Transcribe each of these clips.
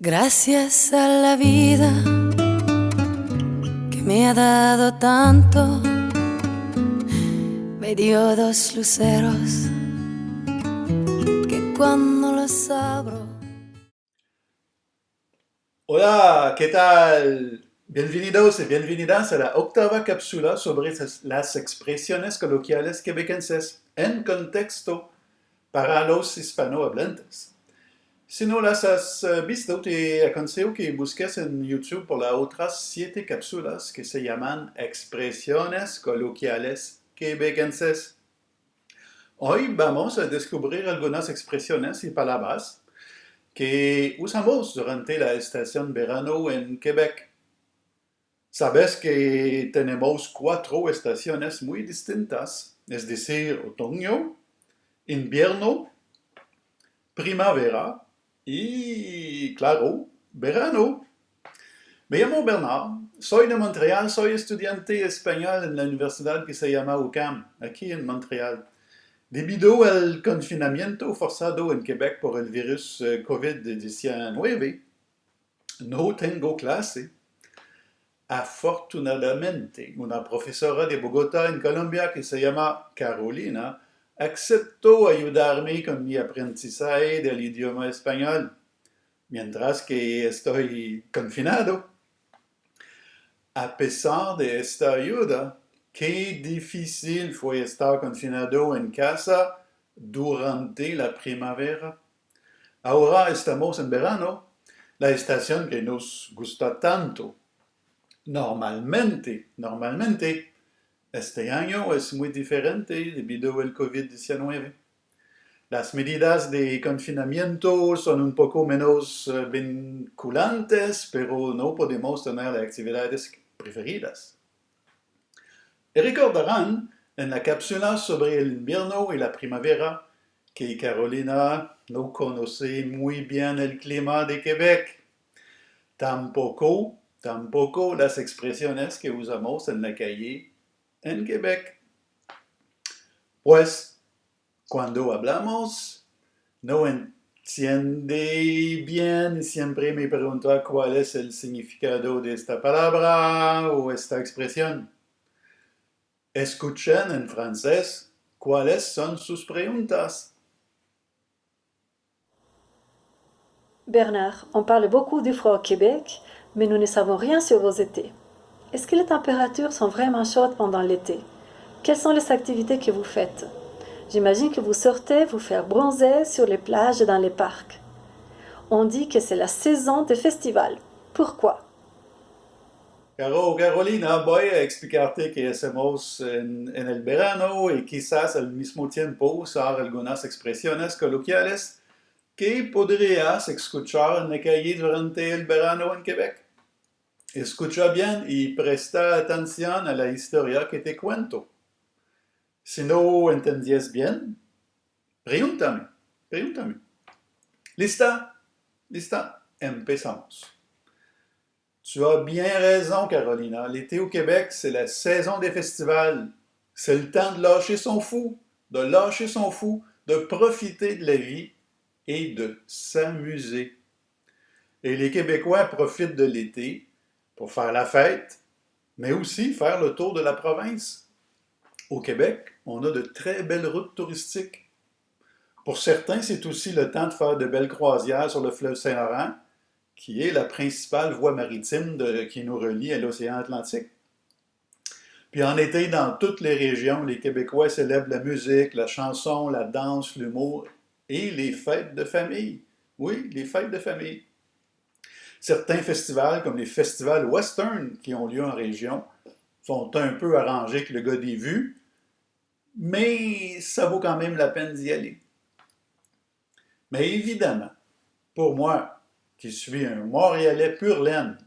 Gracias a la vida que me ha dado tanto, me dio dos luceros que cuando los abro. Hola, ¿qué tal? Bienvenidos y bienvenidas a la octava cápsula sobre las expresiones coloquiales quebequenses en contexto para los hispanohablantes. Si no las has visto, te aconsejo que busques en YouTube por las otras 7 cápsulas que se llaman expresiones coloquiales quebequenses. Hoy vamos a descubrir algunas expresiones y palabras que usamos durante la estación verano en Quebec. Sabes que tenemos 4 estaciones muy distintas, es decir, otoño, invierno, primavera y, claro, verano. Me llamo Bernard, soy de Montreal, soy estudiante español en la universidad que se llama UQAM, aquí en Montreal. Debido al confinamiento forzado en Quebec por el virus COVID-19, no tengo clase. Afortunadamente, una profesora de Bogotá en Colombia que se llama Carolina aceptó ayudarme con mi aprendizaje del idioma español, mientras que estoy confinado. A pesar de esta ayuda, qué difícil fue estar confinado en casa durante la primavera. Ahora estamos en verano, la estación que nos gusta tanto. Normalmente, este año es muy diferente debido al COVID-19. Las medidas de confinamiento son un poco menos vinculantes, pero no podemos tener las actividades preferidas. Y recordarán en la cápsula sobre el invierno y la primavera que Carolina no conoce muy bien el clima de Quebec. Tampoco las expresiones que usamos en la calle en Quebec. Pues, cuando hablamos, no entiende bien y siempre me pregunta cuál es el significado de esta palabra o esta expresión. Escuchen en francés cuáles son sus preguntas. Bernard, on parle beaucoup du froid au Québec, mais nous ne savons rien sur vos étés. Est-ce que les températures sont vraiment chaudes pendant l'été? Quelles sont les activités que vous faites? J'imagine que vous sortez vous faire bronzer sur les plages et dans les parcs. On dit que c'est la saison des festivals. Pourquoi? Carolina, voy a explicarte que hacemos en el verano y quizás al mismo tiempo usar algunas expresiones coloquiales que podrías escuchar en la calle durante el verano en Quebec. Escucha bien y presta atención a la historia que te cuento. Si no entendías bien, pregúntame. ¿Lista? Empezamos. Tu as bien raison, Carolina. L'été au Québec, c'est la saison des festivals. C'est le temps de lâcher son fou, de profiter de la vie et de s'amuser. Et les Québécois profitent de l'été pour faire la fête, mais aussi faire le tour de la province. Au Québec, on a de très belles routes touristiques. Pour certains, c'est aussi le temps de faire de belles croisières sur le fleuve Saint-Laurent, qui est la principale voie maritime qui nous relie à l'océan Atlantique. Puis en été, dans toutes les régions, les Québécois célèbrent la musique, la chanson, la danse, l'humour et les fêtes de famille. Oui, les fêtes de famille. Certains festivals, comme les festivals western qui ont lieu en région, sont un peu arrangés que le gars des vues, mais ça vaut quand même la peine d'y aller. Mais évidemment, pour moi, qui suis un Montréalais pur laine,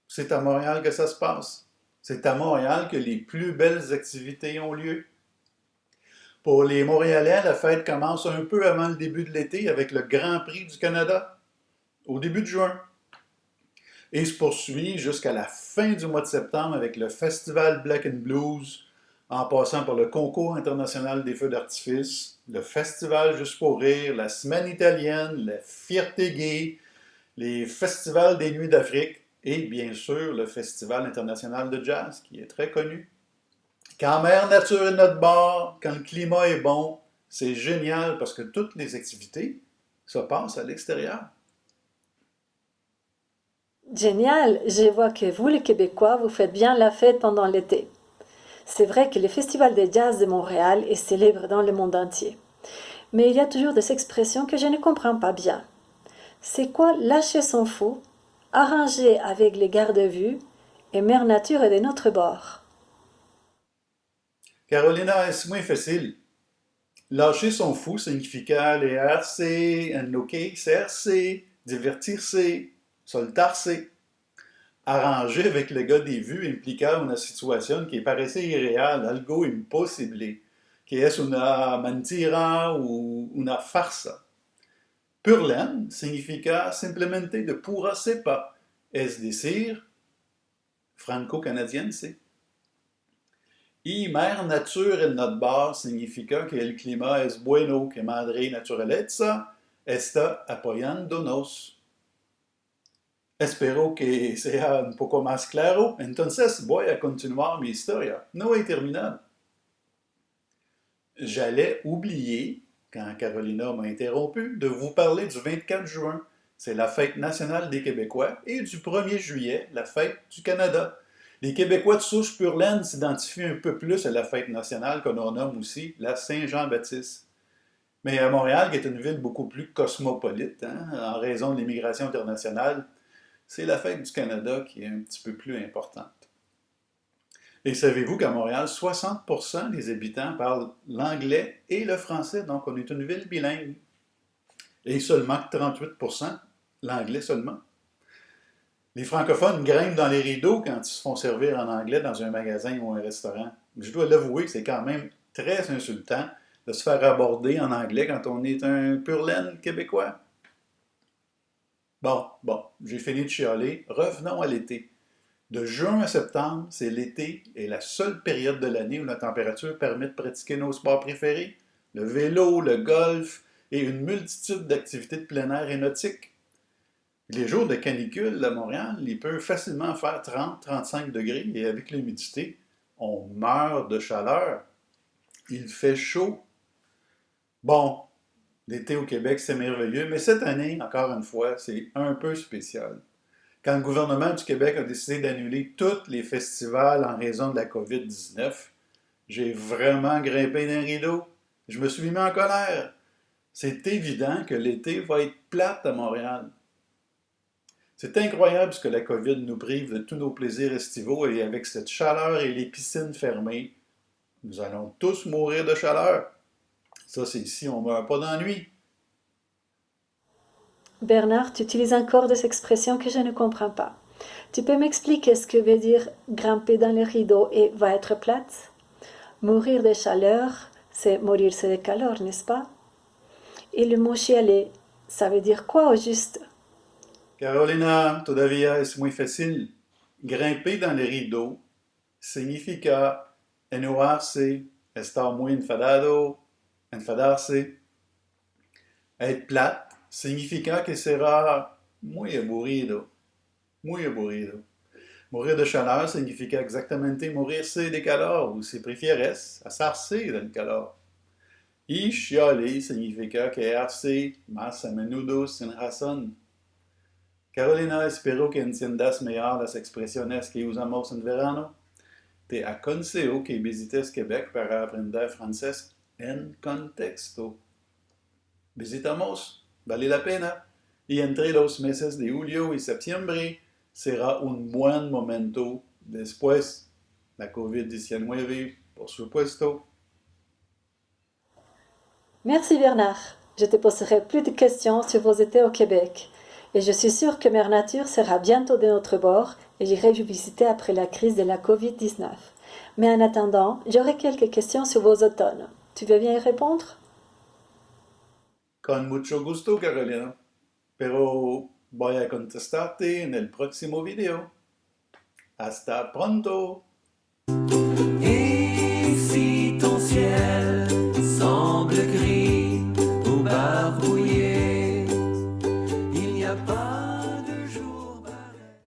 c'est à Montréal que ça se passe. C'est à Montréal que les plus belles activités ont lieu. Pour les Montréalais, la fête commence un peu avant le début de l'été avec le Grand Prix du Canada, au début de juin. Et se poursuit jusqu'à la fin du mois de septembre avec le Festival Black and Blues en passant par le Concours international des feux d'artifice, le Festival Juste pour rire, la Semaine italienne, la Fierté gay, les festivals des Nuits d'Afrique et bien sûr le Festival international de jazz qui est très connu. Quand Mère Nature est de notre bord, quand le climat est bon, c'est génial parce que toutes les activités se passent à l'extérieur. Génial, je vois que vous les Québécois, vous faites bien la fête pendant l'été. C'est vrai que le Festival de jazz de Montréal est célèbre dans le monde entier. Mais il y a toujours des expressions que je ne comprends pas bien. C'est quoi lâcher son fou, arranger avec les gardes-vues et Mère Nature est de notre bord? Carolina, es muy fácil. Lâcher son fou significa alejarse, enloquecerse, divertirse, soltarse. Arranger avec le gars des vues implica una situación que parece irreal, algo imposible, que es una mentira o una farsa. Purlaine significa simplemente de pura cepa, es decir, franco-canadiense. Y Mère Nature en notre bar significa que el clima es bueno, que Madre Naturaleza está apoyándonos. Espero que sea un poco más claro. Entonces voy a continuar mi historia. No he terminado. J'allais oublier, quand Carolina m'a interrompu, de vous parler du 24 juin. C'est la fête nationale des Québécois et du 1er juillet, la fête du Canada. Les Québécois de souche purlaine s'identifient un peu plus à la fête nationale que l'on nomme aussi la Saint-Jean-Baptiste. Mais à Montréal, qui est une ville beaucoup plus cosmopolite, en raison de l'immigration internationale, c'est la fête du Canada qui est un petit peu plus importante. Et savez-vous qu'à Montréal, 60% des habitants parlent l'anglais et le français, donc on est une ville bilingue. Et seulement 38% l'anglais seulement. Les francophones grimpent dans les rideaux quand ils se font servir en anglais dans un magasin ou un restaurant. Je dois l'avouer que c'est quand même très insultant de se faire aborder en anglais quand on est un pur-laine québécois. Bon, j'ai fini de chialer. Revenons à l'été. De juin à septembre, c'est l'été et la seule période de l'année où la température permet de pratiquer nos sports préférés. Le vélo, le golf et une multitude d'activités de plein air et nautiques. Les jours de canicule à Montréal, il peut facilement faire 30-35 degrés et avec l'humidité, on meurt de chaleur. Il fait chaud. Bon, l'été au Québec, c'est merveilleux, mais cette année, encore une fois, c'est un peu spécial. Quand le gouvernement du Québec a décidé d'annuler tous les festivals en raison de la COVID-19, j'ai vraiment grimpé d'un rideau. Je me suis mis en colère. C'est évident que l'été va être plate à Montréal. C'est incroyable ce que la COVID nous prive de tous nos plaisirs estivaux et avec cette chaleur et les piscines fermées, nous allons tous mourir de chaleur. Ça, c'est si on ne meurt pas d'ennui. Bernard, tu utilises encore des expressions que je ne comprends pas. Tu peux m'expliquer ce que veut dire grimper dans les rideaux et va être plate? Mourir de chaleur, c'est morirse de calor, n'est-ce pas? Et le mot chialer, ça veut dire quoi au juste? Carolina, todavía es muy fácil. Grimper dans les rideaux significa enojarse, estar muy enfadado, enfadarse. Être plate significa que será muy aburrido, muy aburrido. Mourir de chaleur significa exactamente morirse de calor, ou si prefieres, asarse del calor. Y chialer significa quedarse más a menudo sin razón. Carolina, espero que entiendas mejor las expresiones que usamos en verano. Te aconsejo que visites Québec para aprender francés en contexto. Visitamos, vale la pena. Y entre los meses de julio y septiembre será un buen momento después la COVID-19, por supuesto. Merci Bernard. Je te poserai plus de questions sur vos étés au Québec. Et je suis sûre que Mère Nature sera bientôt de notre bord et j'irai vous visiter après la crise de la COVID-19. Mais en attendant, j'aurai quelques questions sur vos automnes. Tu veux bien y répondre? Con mucho gusto, Carolina. Pero voy a contestarte en el próximo video. Hasta pronto. ciel semble gris ou barbouillé. Il n'y a pas